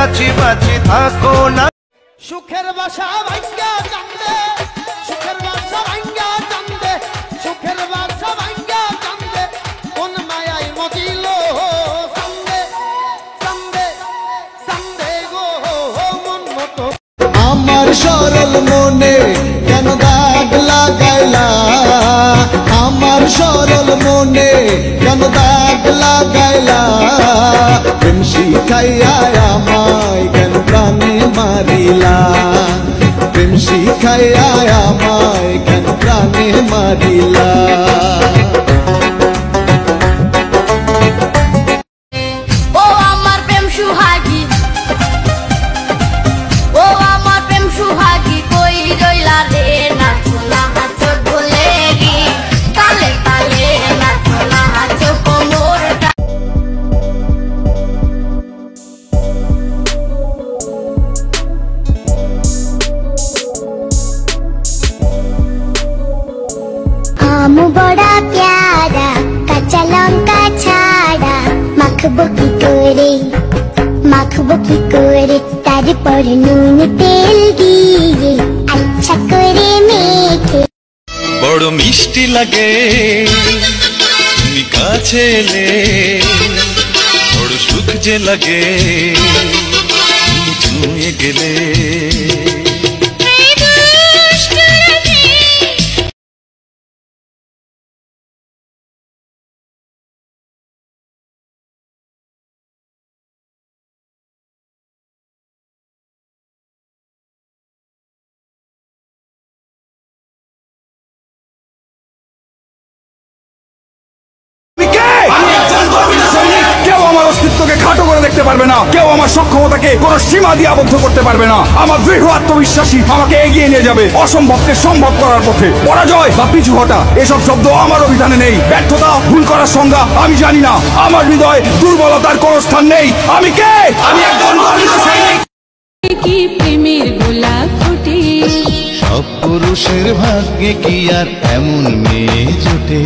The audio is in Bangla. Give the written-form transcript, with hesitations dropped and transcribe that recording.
বাঁচি বাঁচি থাকো না। সুখের বাসা ভাঙ্গা কান্দে, সুখের বাসা ভাঙ্গা কান্দে, সুখের বাসা ভাঙ্গা কান্দে, কোন মায়াই মজিল কান্দে কান্দে কান্দে গো মন মতো। আমার সরল মনে কেন দাগ লাগাইলা, আমার সরল মনে কেন দাগ লাগাইলা, প্রেম শিখাইয়া আমায় কেন প্রাণে মারিলা, প্রেম শিখাইয়া আমায় কেন প্রাণে মারিলা। ও আমার প্রেম সুহাগী, ও আমার প্রেম সুহাগী, কই রইলা রে নাচো না চোখ ভুলে গি, তালে তালে নাচো না চোখ মোর। आम बड़ा प्यारा कच्चा लंका छाड़ा, माखबो की करे माखबो की करे, तार पर नून तेल दिए अच्छा करे मेखे। বড় মিষ্টি লাগে তুমি কাছে এলে, বড় সুখ যে লাগে তুমি ছুঁয়ে গেলে। কেউ আমার অস্তিত্বকে খাটো করে দেখতে পারবে না, কেউ আমার সক্ষমতাকে কোনো সীমা দিয়ে আবদ্ধ করতে পারবে না। আমার দৃঢ় আত্মবিশ্বাসী আমাকে এগিয়ে নিয়ে যাবে অসম্ভবকে সম্ভব করার পথে। পরাজয় বা পিছু হটা এসব শব্দ আমার অভিধানে নেই। ব্যর্থতা, ভুল করার সংজ্ঞা আমি জানি না। আমার হৃদয়ে দুর্বলতার কোনো স্থান নেই। আমি কে? আমি একজন গর্বিত সৈনিক। কি প্রেমের গোলাপ ফোটে, সব পুরুষের ভাগ্যে কি আর এমন মেয়ে জোটে?